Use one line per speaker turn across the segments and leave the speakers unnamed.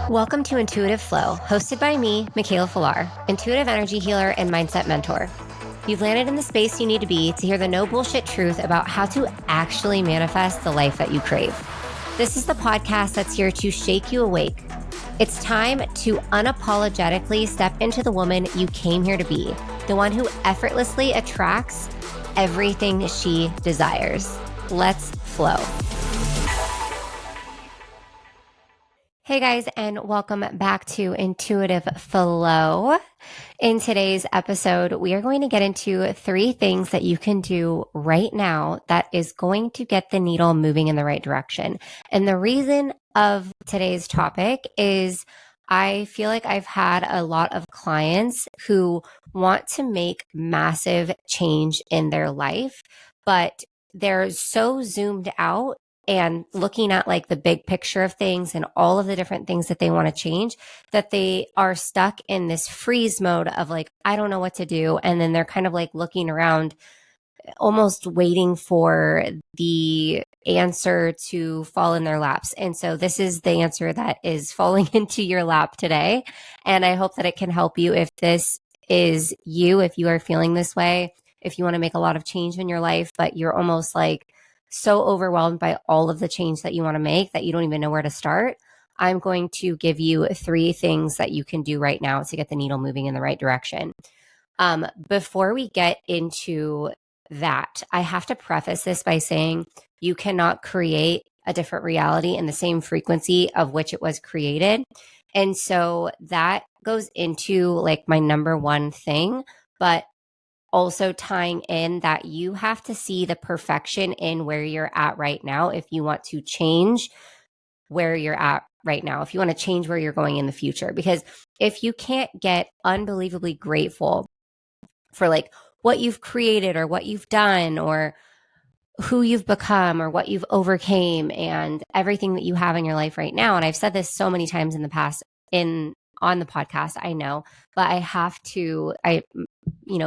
Welcome to Intuitive Flow, hosted by me, Mikaela Filar, intuitive energy healer and mindset mentor. You've landed in the space you need to be to hear the no bullshit truth about how to actually manifest the life that you crave. This is the podcast that's here to shake you awake. It's time to unapologetically step into the woman you came here to be, the one who effortlessly attracts everything she desires. Let's flow. Hey guys, and welcome back to Intuitive Flow. In today's episode, we are going to get into 3 things that you can do right now that is going to get the needle moving in the right direction. And the reason of today's topic is I feel like I've had a lot of clients who want to make massive change in their life, but they're so zoomed out and looking at like the big picture of things and all of the different things that they want to change, that they are stuck in this freeze mode of like, I don't know what to do. And then they're kind of like looking around, almost waiting for the answer to fall in their laps. And so this is the answer that is falling into your lap today. And I hope that it can help you if this is you, if you are feeling this way, if you want to make a lot of change in your life, but you're almost like so overwhelmed by all of the change that you want to make that you don't even know where to start. I'm going to give you 3 things that you can do right now to get the needle moving in the right direction. Before we get into that, I have to preface this by saying you cannot create a different reality in the same frequency of which it was created. And so that goes into like my number one thing, but also tying in that you have to see the perfection in where you're at right now if you want to change where you're at right now, if you want to change where you're going in the future. Because if you can't get unbelievably grateful for like what you've created or what you've done or who you've become or what you've overcame and everything that you have in your life right now, and I've said this so many times in the past on the podcast, I know, but I have to,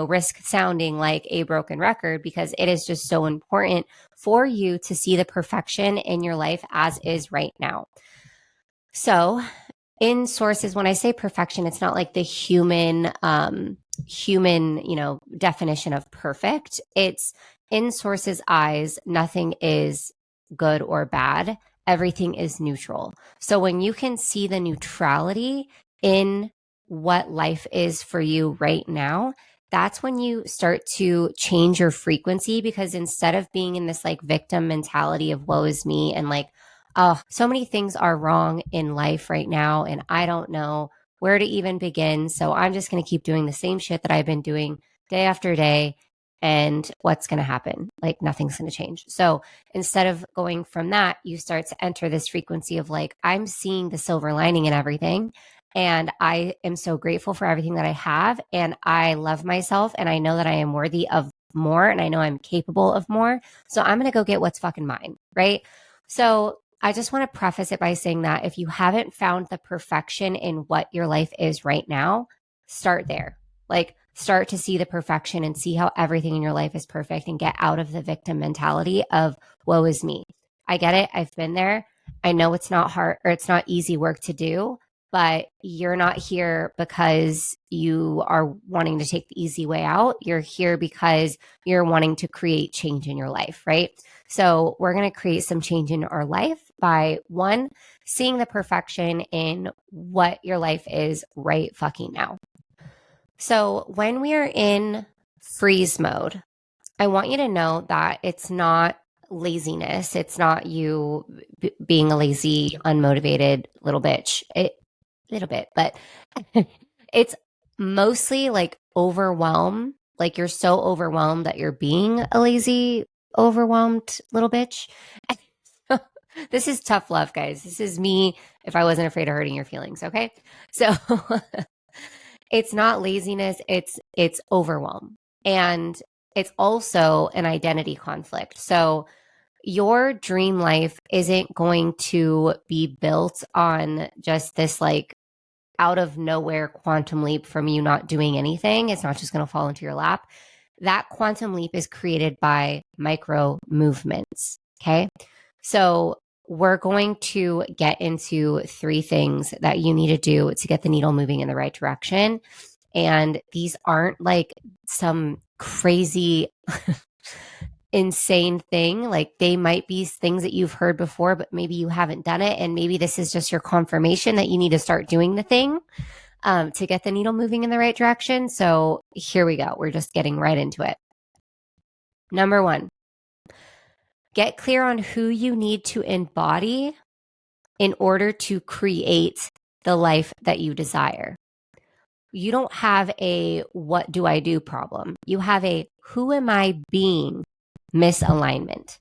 risk sounding like a broken record because it is just so important for you to see the perfection in your life as is right now. So in sources, when I say perfection, it's not like the human, definition of perfect. It's in sources' eyes, nothing is good or bad. Everything is neutral. So when you can see the neutrality in what life is for you right now, that's when you start to change your frequency, because instead of being in this like victim mentality of woe is me and like, oh, so many things are wrong in life right now and I don't know where to even begin. So I'm just going to keep doing the same shit that I've been doing day after day. And what's going to happen? Like nothing's going to change. So instead of going from that, you start to enter this frequency of like, I'm seeing the silver lining in everything. And I am so grateful for everything that I have. And I love myself. And I know that I am worthy of more. And I know I'm capable of more. So I'm going to go get what's fucking mine. Right. So I just want to preface it by saying that if you haven't found the perfection in what your life is right now, start there. Like start to see the perfection and see how everything in your life is perfect and get out of the victim mentality of woe is me. I get it. I've been there. I know it's not hard or it's not easy work to do, but you're not here because you are wanting to take the easy way out. You're here because you're wanting to create change in your life, right? So we're going to create some change in our life by 1, seeing the perfection in what your life is right fucking now. So when we are in freeze mode, I want you to know that it's not laziness. It's not you being a lazy, unmotivated little bitch. Little bit, but it's mostly like overwhelm. Like you're so overwhelmed that you're being a lazy, overwhelmed little bitch. This is tough love, guys. This is me if I wasn't afraid of hurting your feelings. Okay. So it's not laziness. It's overwhelm. And it's also an identity conflict. So your dream life isn't going to be built on just this like out of nowhere quantum leap from you not doing anything. It's not just going to fall into your lap. That quantum leap is created by micro movements. Okay. So we're going to get into 3 things that you need to do to get the needle moving in the right direction. And these aren't like some crazy, insane thing. Like they might be things that you've heard before, but maybe you haven't done it. And maybe this is just your confirmation that you need to start doing the thing to get the needle moving in the right direction. So here we go. We're just getting right into it. Number 1, get clear on who you need to embody in order to create the life that you desire. You don't have a what do I do problem. You have a who am I being misalignment.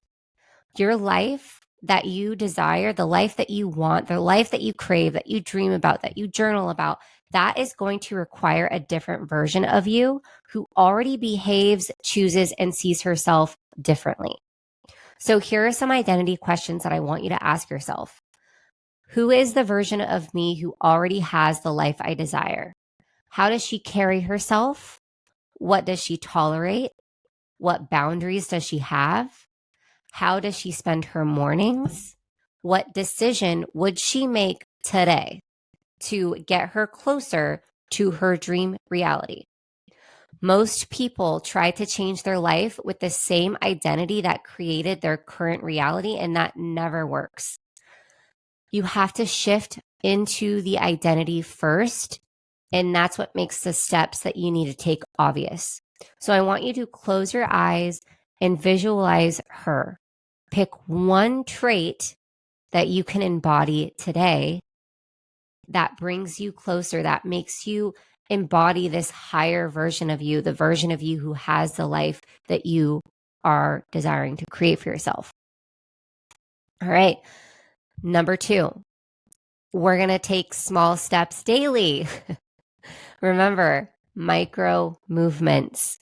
Your life that you desire, the life that you want, the life that you crave, that you dream about, that you journal about, that is going to require a different version of you who already behaves, chooses, and sees herself differently. So here are some identity questions that I want you to ask yourself. Who is the version of me who already has the life I desire? How does she carry herself? What does she tolerate? What boundaries does she have? How does she spend her mornings? What decision would she make today to get her closer to her dream reality? Most people try to change their life with the same identity that created their current reality, and that never works. You have to shift into the identity first, and that's what makes the steps that you need to take obvious. So I want you to close your eyes and visualize her. Pick one trait that you can embody today that brings you closer, that makes you embody this higher version of you, the version of you who has the life that you are desiring to create for yourself. All right. Number 2, we're going to take small steps daily. Remember, micro movements.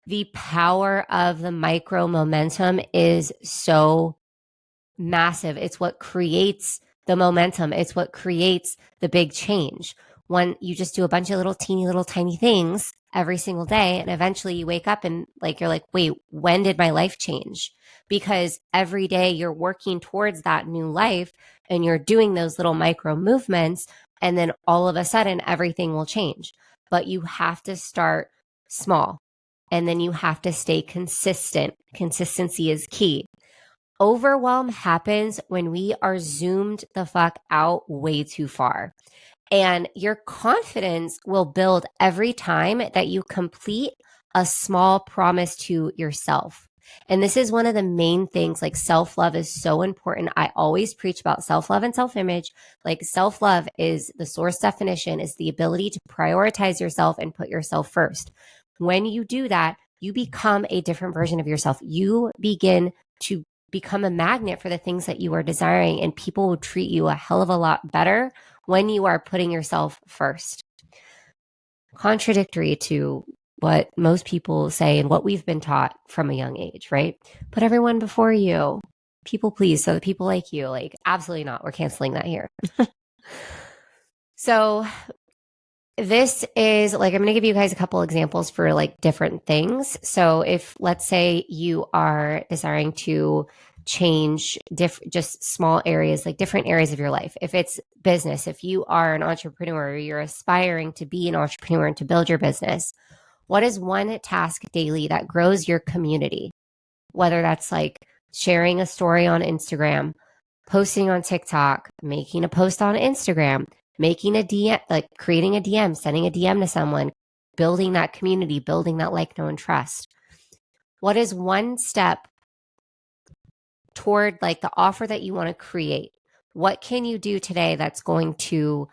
The power of the micro momentum is so massive. It's what creates the momentum. It's what creates the big change. When you just do a bunch of little teeny little tiny things every single day, and eventually you wake up and you're like, wait, when did my life change? Because every day you're working towards that new life and you're doing those little micro movements, and then all of a sudden everything will change. But you have to start small, and then you have to stay consistent. Consistency is key. Overwhelm happens when we are zoomed the fuck out way too far. And your confidence will build every time that you complete a small promise to yourself. And this is one of the main things, like self-love is so important. I always preach about self-love and self-image. Like self-love is the source definition, is the ability to prioritize yourself and put yourself first. When you do that, you become a different version of yourself. You begin to become a magnet for the things that you are desiring, and people will treat you a hell of a lot better when you are putting yourself first. Contradictory to what most people say and what we've been taught from a young age, right? Put everyone before you. People please, so the people like you. Like, absolutely not. We're canceling that here. So this is like, I'm going to give you guys a couple examples for like different things. So if, let's say you are desiring to change just small areas, like different areas of your life. If it's business, if you are an entrepreneur, or you're aspiring to be an entrepreneur and to build your business, what is one task daily that grows your community? Whether that's like sharing a story on Instagram, posting on TikTok, making a post on Instagram, making a DM, like creating a DM, sending a DM to someone, building that community, building that like, know, and trust. What is one step toward like the offer that you want to create? What can you do today that's going to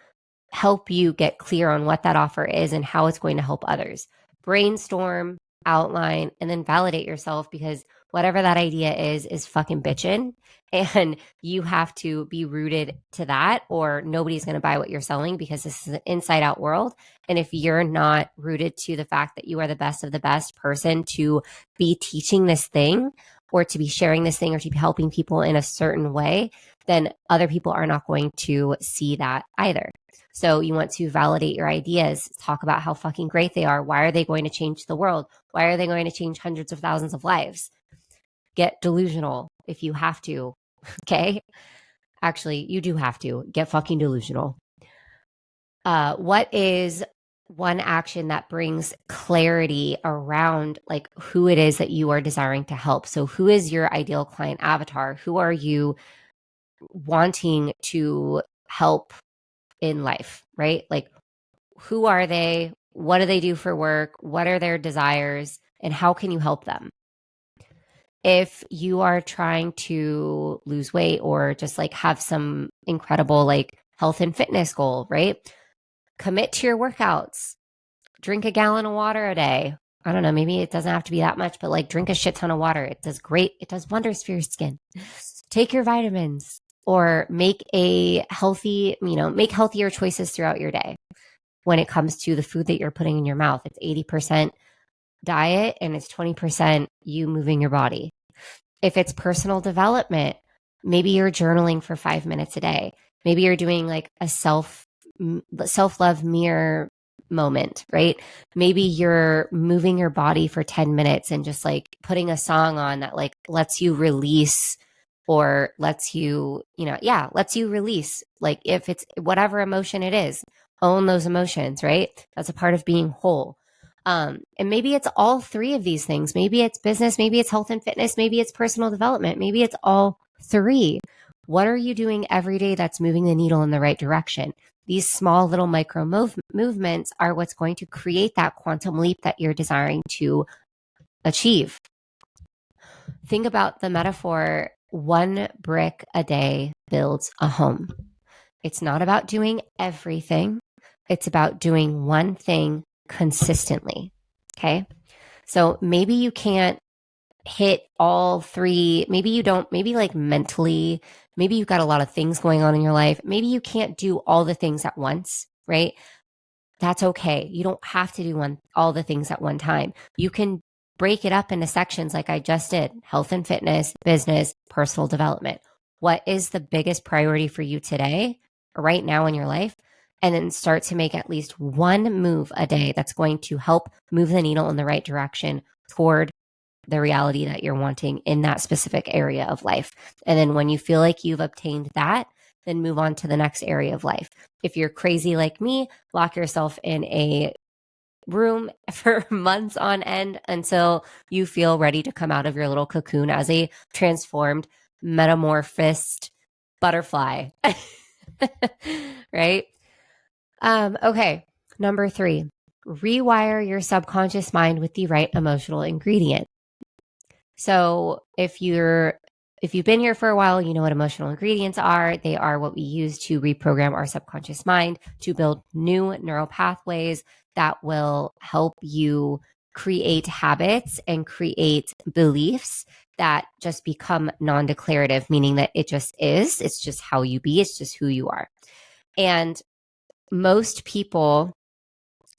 help you get clear on what that offer is and how it's going to help others? Brainstorm, outline, and then validate yourself, because whatever that idea is fucking bitchin', and you have to be rooted to that, or nobody's going to buy what you're selling, because this is an inside out world. And if you're not rooted to the fact that you are the best of the best person to be teaching this thing, or to be sharing this thing, or to be helping people in a certain way, then other people are not going to see that either. So you want to validate your ideas, talk about how fucking great they are. Why are they going to change the world? Why are they going to change hundreds of thousands of lives? Get delusional if you have to, okay? Actually, you do have to get fucking delusional. What is one action that brings clarity around like who it is that you are desiring to help? So who is your ideal client avatar? Who are you wanting to help in life, right? Like, who are they? What do they do for work? What are their desires? And how can you help them? If you are trying to lose weight or just like have some incredible like health and fitness goal, right? Commit to your workouts. Drink a gallon of water a day. I don't know, maybe it doesn't have to be that much, but like drink a shit ton of water. It does great. It does wonders for your skin. Take your vitamins or make a healthy, make healthier choices throughout your day. When it comes to the food that you're putting in your mouth, it's 80% diet and it's 20% you moving your body. If it's personal development, maybe you're journaling for 5 minutes a day. Maybe you're doing like a self-love mirror moment, right? Maybe you're moving your body for 10 minutes and just like putting a song on that like lets you release or lets you, lets you release. Like if it's whatever emotion it is, own those emotions, right? That's a part of being whole. And maybe it's all three of these things. Maybe it's business, maybe it's health and fitness, maybe it's personal development, maybe it's all three. What are you doing every day that's moving the needle in the right direction? These small little micro movements are what's going to create that quantum leap that you're desiring to achieve. Think about the metaphor, one brick a day builds a home. It's not about doing everything. It's about doing one thing consistently. Okay. So maybe you can't hit all three. Maybe you don't, maybe like mentally, maybe you've got a lot of things going on in your life. Maybe you can't do all the things at once, right? That's okay. You don't have to do all the things at one time. You can break it up into sections like I just did: health and fitness, business, personal development. What is the biggest priority for you today, right now in your life? And then start to make at least one move a day that's going to help move the needle in the right direction toward the reality that you're wanting in that specific area of life. And then when you feel like you've obtained that, then move on to the next area of life. If you're crazy like me, lock yourself in a room for months on end until you feel ready to come out of your little cocoon as a transformed, metamorphosed butterfly. Right? Okay. Number 3, rewire your subconscious mind with the right emotional ingredient. So if you've been here for a while, you know what emotional ingredients are. They are what we use to reprogram our subconscious mind to build new neural pathways that will help you create habits and create beliefs that just become non-declarative, meaning that it just is. It's just how you be. It's just who you are. And most people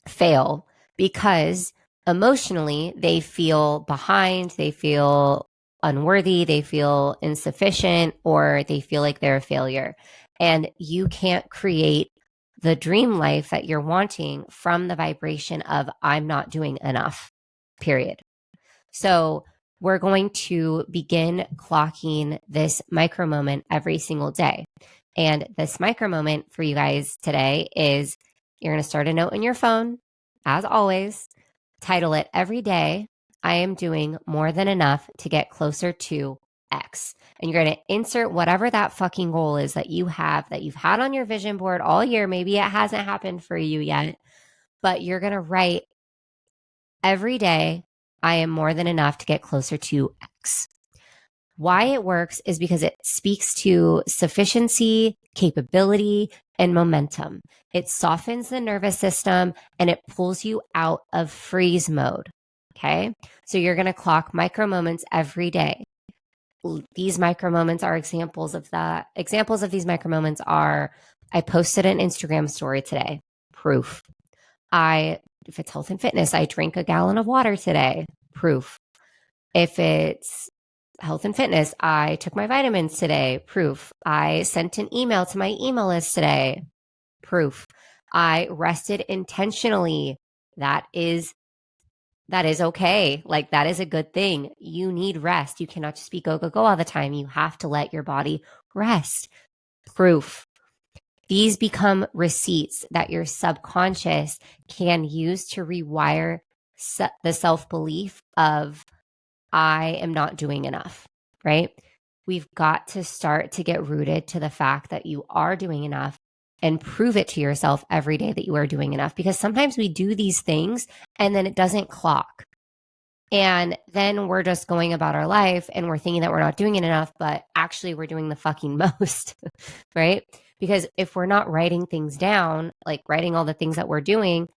fail because emotionally they feel behind, they feel unworthy, they feel insufficient, or they feel like they're a failure. And you can't create the dream life that you're wanting from the vibration of I'm not doing enough, period. So we're going to begin clocking this micro moment every single day. And this micro moment for you guys today is you're going to start a note in your phone, as always, title it every day, I am doing more than enough to get closer to X. And you're going to insert whatever that fucking goal is that you have, that you've had on your vision board all year. Maybe it hasn't happened for you yet, but you're going to write every day, I am more than enough to get closer to X. Why it works is because it speaks to sufficiency, capability, and momentum. It softens the nervous system and it pulls you out of freeze mode. Okay. So you're going to clock micro moments every day. These micro moments are examples of that. Examples of these micro moments are I posted an Instagram story today. Proof. If it's health and fitness, I drank a gallon of water today. Proof. If it's health and fitness, I took my vitamins today. Proof. I sent an email to my email list today. Proof. I rested intentionally. That is okay. Like that is a good thing. You need rest. You cannot just be go, go, go all the time. You have to let your body rest. proof. These become receipts that your subconscious can use to rewire the self-belief of, I am not doing enough, right? We've got to start to get rooted to the fact that you are doing enough and prove it to yourself every day that you are doing enough. Because sometimes we do these things and then it doesn't clock. And then we're just going about our life and we're thinking that we're not doing it enough, but actually we're doing the fucking most, right? Because if we're not writing things down, like writing all the things that we're doing,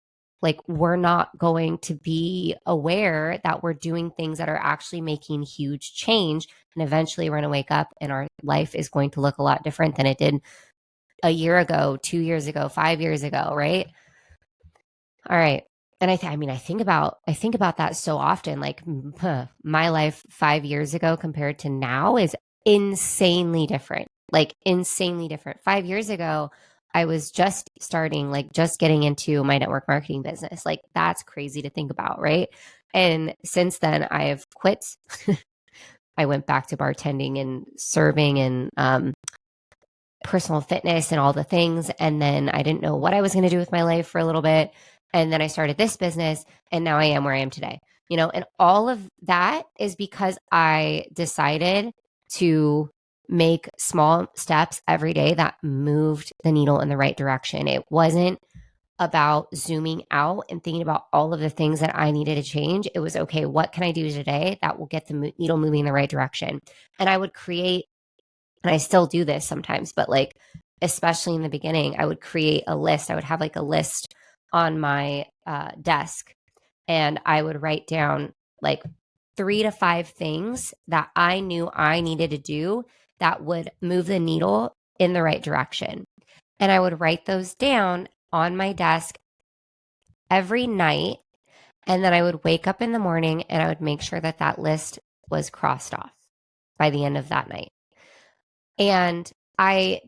like we're not going to be aware that we're doing things that are actually making huge change. And eventually we're going to wake up and our life is going to look a lot different than it did a year ago, 2 years ago, 5 years ago, right? All right. And I think about that so often. Like my life 5 years ago compared to now is insanely different. Like insanely different. 5 years ago, I was just starting, like just getting into my network marketing business. Like that's crazy to think about, right? And since then, I have quit. I went back to bartending and serving and personal fitness and all the things. And then I didn't know what I was going to do with my life for a little bit. And then I started this business and now I am where I am today, and all of that is because I decided to make small steps every day that moved the needle in the right direction. It wasn't about zooming out and thinking about all of the things that I needed to change. It was, okay, what can I do today that will get the needle moving in the right direction? And I would create, and I still do this sometimes, but like, especially in the beginning, I would create a list. I would have like a list on my desk and I would write down like 3 to 5 things that I knew I needed to do that would move the needle in the right direction. And I would write those down on my desk every night. And then I would wake up in the morning and I would make sure that that list was crossed off by the end of that night. And I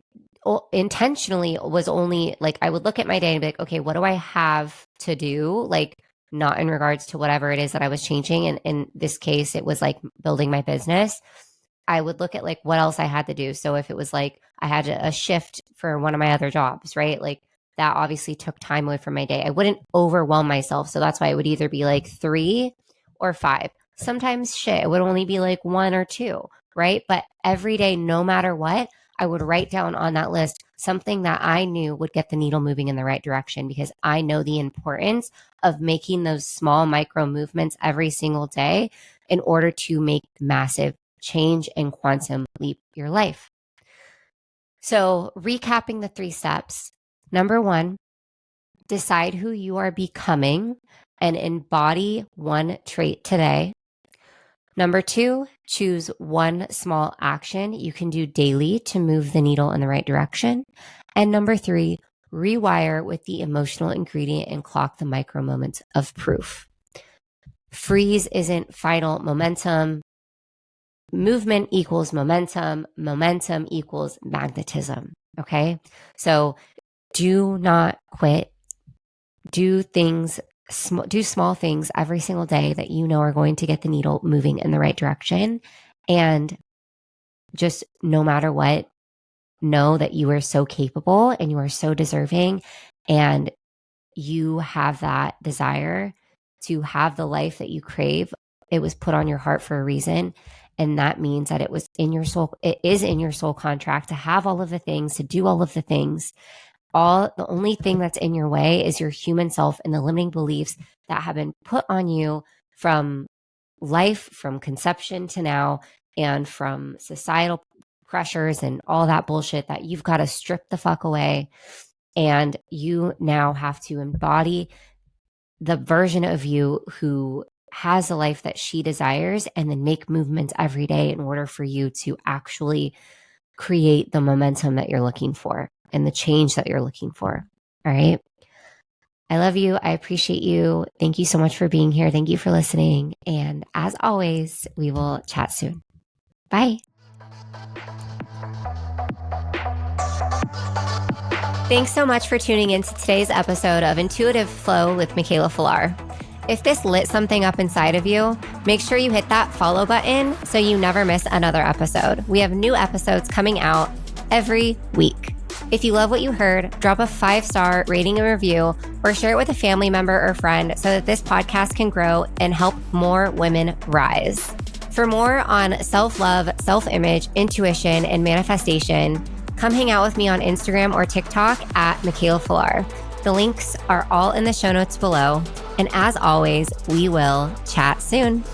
intentionally was only like, I would look at my day and be like, okay, what do I have to do? Like, not in regards to whatever it is that I was changing. And in this case, it was like building my business. I would look at like what else I had to do. So if it was like I had a shift for one of my other jobs, right? Like that obviously took time away from my day. I wouldn't overwhelm myself. So that's why it would either be like 3 or 5. Sometimes it would only be like 1 or 2, right? But every day, no matter what, I would write down on that list something that I knew would get the needle moving in the right direction, because I know the importance of making those small micro movements every single day in order to make massive change and quantum leap your life. So recapping the 3 steps. Number 1, decide who you are becoming and embody one trait today. Number 2, choose one small action you can do daily to move the needle in the right direction. And number 3, rewire with the emotional ingredient and clock the micro moments of proof. Freeze isn't final momentum. Movement equals momentum. Momentum equals magnetism. Okay. So do not quit. Do small things every single day that you know are going to get the needle moving in the right direction. And just no matter what, know that you are so capable and you are so deserving and you have that desire to have the life that you crave. It was put on your heart for a reason. And that means that it is in your soul contract to have all of the things, to do all of the things. The only thing that's in your way is your human self and the limiting beliefs that have been put on you from life, from conception to now, and from societal pressures and all that bullshit that you've got to strip the fuck away. And you now have to embody the version of you who has a life that she desires, and then make movements every day in order for you to actually create the momentum that you're looking for and the change that you're looking for. All right. I love you. I appreciate you. Thank you so much for being here. Thank you for listening. And as always, we will chat soon. Bye. Thanks so much for tuning into today's episode of Intuitive Flow with Mikaela Filar. If this lit something up inside of you, make sure you hit that follow button so you never miss another episode. We have new episodes coming out every week. If you love what you heard, drop a 5-star rating and review or share it with a family member or friend so that this podcast can grow and help more women rise. For more on self-love, self-image, intuition, and manifestation, come hang out with me on Instagram or TikTok at Mikaela Filar. The links are all in the show notes below. And as always, we will chat soon.